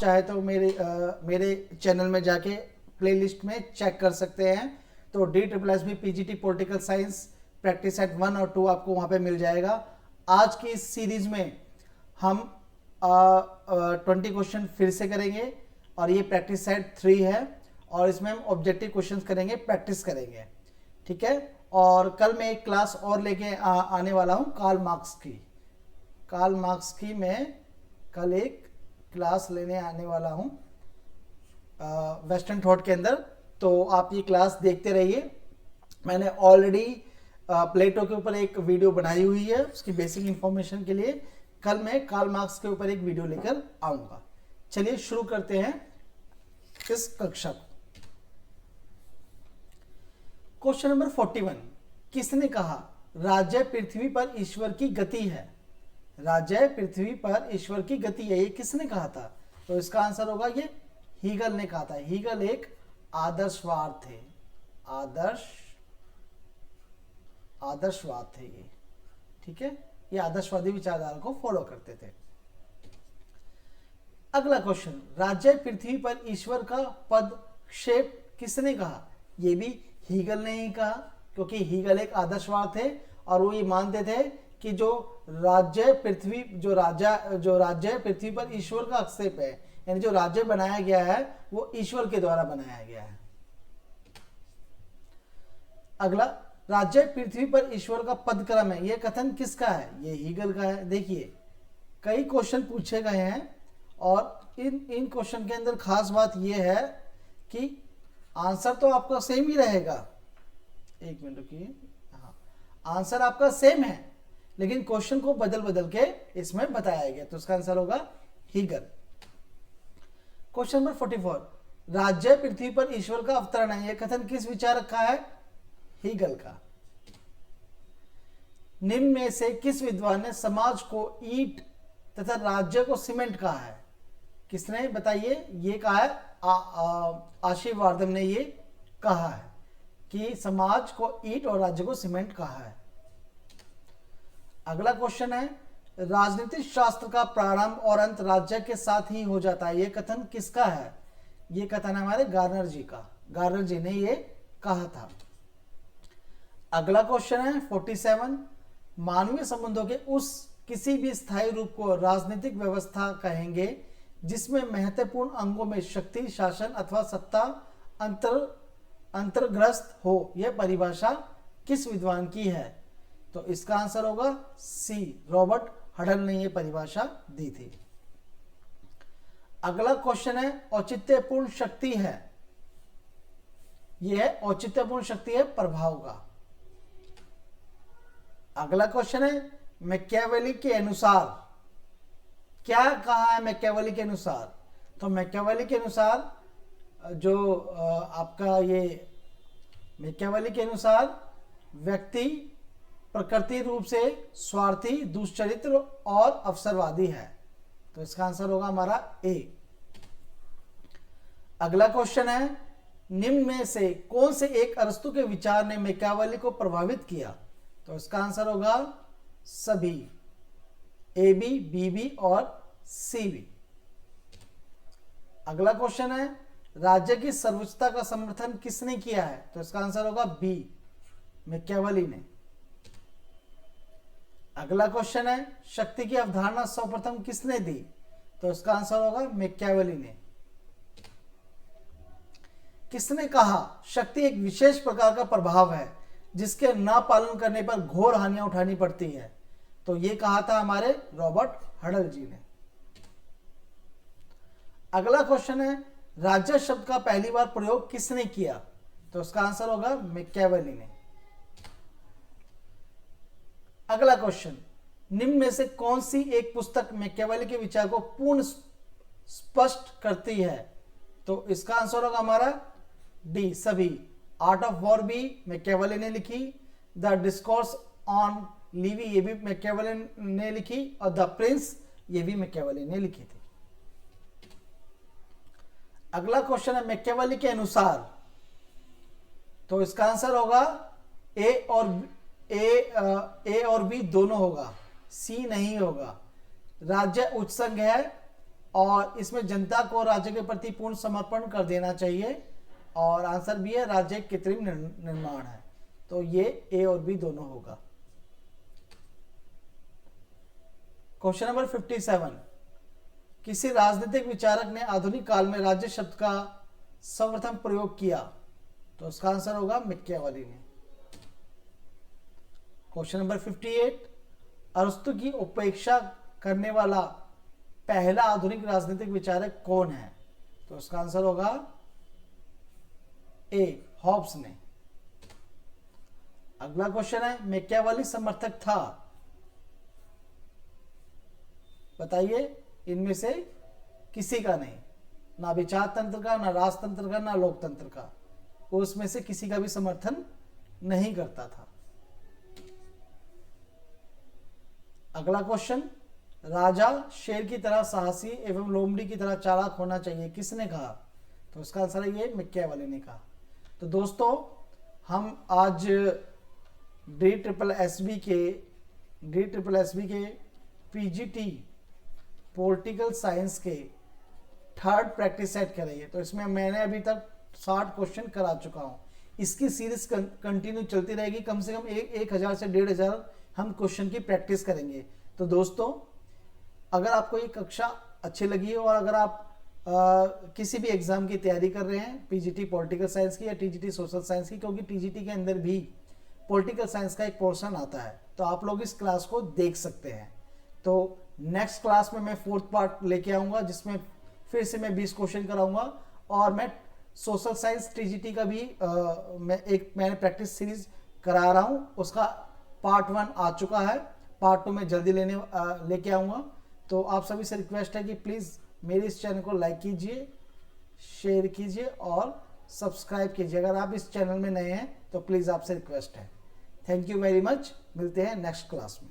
चाहे तो मेरे चैनल में जाके प्लेलिस्ट में चेक कर सकते हैं। तो DSSB PGT political science practice set 1 और 2 आपको वहाँ पे मिल जाएगा। आज की इस सीरीज में हम 20 क्वेश्चन फिर से करेंगे और ये प्रैक्टिस सेट 3 है और इसमें हम ऑब्जेक्टिव क्वेश्चंस करेंगे, प्रैक्टिस करेंगे, ठीक है। और कल मैं एक क्लास और लेके आने वाला हूँ कार्ल मार्क्स की मैं कल एक क्लास लेने आने वाला हूँ वेस्टर्न थॉट के अंदर। तो आप ये क्लास देखते रहिए। मैंने ऑलरेडी प्लेटो के ऊपर एक वीडियो बनाई हुई है उसकी बेसिक इंफॉर्मेशन के लिए। कल मैं कार्ल मार्क्स के ऊपर एक वीडियो लेकर आऊँगा। चलिए शुरू करते हैं इस कक्षा को। क्वेश्चन नंबर 41, किसने कहा राज्य पृथ्वी पर ईश्वर की गति है? राज्य पृथ्वी पर ईश्वर की गति है, ये किसने कहा था? तो इसका आंसर होगा ये हीगल ने कहा था। हीगल एक आदर्शवाद थे, आदर्शवाद थे ये, ठीक है। ये आदर्शवादी विचारधारा को फॉलो करते थे। अगला क्वेश्चन, राज्य पृथ्वी पर ईश्वर का पदक्षेप किसने कहा? ये भी हीगल ने ही कहा, क्योंकि हीगल एक आदर्शवाद थे और वो ये मानते थे कि जो राज्य पृथ्वी पर ईश्वर का हस्तक्षेप है, यानी जो राज्य बनाया गया है वो ईश्वर के द्वारा बनाया गया है। अगला, राज्य पृथ्वी पर ईश्वर का पदक्रम है, यह कथन किसका है? ये हीगल का है। देखिए कई क्वेश्चन पूछे गए हैं और इन क्वेश्चन के अंदर खास बात यह है कि आंसर तो आपका सेम ही रहेगा। एक मिनट रुकिए, हाँ, आंसर आपका सेम है लेकिन क्वेश्चन को बदल बदल के इसमें बताया गया। तो इसका आंसर होगा हीगल। क्वेश्चन नंबर 44, राज्य पृथ्वी पर ईश्वर का अवतरण है, यह कथन किस विचारक का है? हीगल का। निम्न में से किस विद्वान ने समाज को ईंट तथा राज्य को सीमेंट कहा है? किसने, बताइए? ये कहा है आशीर्वादम ने ये कहा है कि समाज को ईंट और राज्य को सीमेंट कहा है। अगला क्वेश्चन है, राजनीतिक शास्त्र का प्रारंभ और अंत राज्य के साथ ही हो जाता है, यह कथन किसका है? यह कथन है हमारे गार्नर जी का। गार्नर जी ने ये कहा था। अगला क्वेश्चन है 47, मानवीय संबंधों के उस किसी भी स्थायी रूप को राजनीतिक व्यवस्था कहेंगे जिसमें महत्वपूर्ण अंगों में शक्ति, शासन अथवा सत्ता अंतर्ग्रस्त हो, यह परिभाषा किस विद्वान की है? तो इसका आंसर होगा सी, रॉबर्ट हडल ने यह परिभाषा दी थी। अगला क्वेश्चन है औचित्यपूर्ण शक्ति है, यह औचित्यपूर्ण शक्ति है प्रभाव का। अगला क्वेश्चन है मैकियावेली के अनुसार, क्या कहा है मैकियावेली के अनुसार? तो मैकियावेली के अनुसार जो आपका ये मैकियावेली के अनुसार व्यक्ति प्रकृति रूप से स्वार्थी, दुष्चरित्र और अवसरवादी है। तो इसका आंसर होगा हमारा ए। अगला क्वेश्चन है, निम्न में से कौन से एक अरस्तु के विचार ने मैकियावेली को प्रभावित किया? तो इसका आंसर होगा सभी, ए बी, बी बी और सी बी। अगला क्वेश्चन है, राज्य की सर्वोच्चता का समर्थन किसने किया है? तो इसका आंसर होगा बी, मैकियावेली ने। अगला क्वेश्चन है, शक्ति की अवधारणा सर्वप्रथम किसने दी? तो इसका आंसर होगा मैकियावेली ने। किसने कहा शक्ति एक विशेष प्रकार का प्रभाव है जिसके ना पालन करने पर घोर हानियां उठानी पड़ती है? तो ये कहा था हमारे रॉबर्ट हडल जी ने। अगला क्वेश्चन है, राज्य शब्द का पहली बार प्रयोग किसने किया? तो उसका आंसर होगा मैकियावेली ने। अगला क्वेश्चन, निम्न में से कौन सी एक पुस्तक मैकियावेली के विचार को पूर्ण स्पष्ट करती है? तो इसका आंसर होगा हमारा डी, सभी। आर्ट ऑफ वॉर भी मैकियावेली ने लिखी, द डिस्कोर्स ऑन लीवी ये भी मैकियावेली ने लिखी और द प्रिंस ये भी मैकियावेली ने लिखी थी। अगला क्वेश्चन है मैकियावेली के अनुसार, तो इसका आंसर होगा ए और बी दोनों होगा, सी नहीं होगा। राज्य उच्च संघ है और इसमें जनता को राज्य के प्रति पूर्ण समर्पण कर देना चाहिए। और आंसर भी है राज्य एक कृत्रिम निर्माण है। तो ये ए और बी दोनों होगा। क्वेश्चन नंबर 57, किसी राजनीतिक विचारक ने आधुनिक काल में राज्य शब्द का सर्वप्रथम प्रयोग किया? तो उसका आंसर होगा मैकियावेली ने। क्वेश्चन नंबर 58, अरस्तु की उपेक्षा करने वाला पहला आधुनिक राजनीतिक विचारक कौन है? तो उसका आंसर होगा ए, हॉब्स ने। अगला क्वेश्चन है, मैकियावेली समर्थक था? बताइए, इनमें से किसी का नहीं, ना विचार तंत्र का, ना राजतंत्र का, ना लोकतंत्र का, वो उसमें से किसी का भी समर्थन नहीं करता था। अगला क्वेश्चन, राजा शेर की तरह साहसी एवं लोमड़ी की तरह चालाक होना चाहिए, किसने कहा? तो उसका आंसर है ये मैकियावेली ने कहा। तो दोस्तों, हम आज DSSB के PGT पॉलिटिकल साइंस के थर्ड प्रैक्टिस सेट करेंगे। तो इसमें मैंने अभी तक 60 क्वेश्चन करा चुका हूँ। इसकी सीरीज कंटिन्यू चलती रहेगी, कम से कम 1000 से 1500 हम क्वेश्चन की प्रैक्टिस करेंगे। तो दोस्तों, अगर आपको ये कक्षा अच्छी लगी और अगर आप किसी भी एग्जाम की तैयारी कर रहे हैं, PGT पॉलिटिकल साइंस की या TGT सोशल साइंस की, क्योंकि TGT के अंदर भी पॉलिटिकल साइंस का एक पोर्शन आता है, तो आप लोग इस क्लास को देख सकते हैं। तो नेक्स्ट क्लास में मैं 4th पार्ट लेके आऊँगा, जिसमें फिर से मैं 20 क्वेश्चन कराऊंगा। और मैं सोशल साइंस TGT का भी मैंने प्रैक्टिस सीरीज करा रहा हूँ, उसका पार्ट 1 आ चुका है, पार्ट 2 में जल्दी लेके आऊँगा। तो आप सभी से रिक्वेस्ट है कि प्लीज़ मेरे इस चैनल को लाइक कीजिए, शेयर कीजिए और सब्सक्राइब कीजिए। अगर आप इस चैनल में नए हैं तो प्लीज़ आपसे रिक्वेस्ट है। Thank you very much. मिलते हैं नेक्स्ट क्लास में।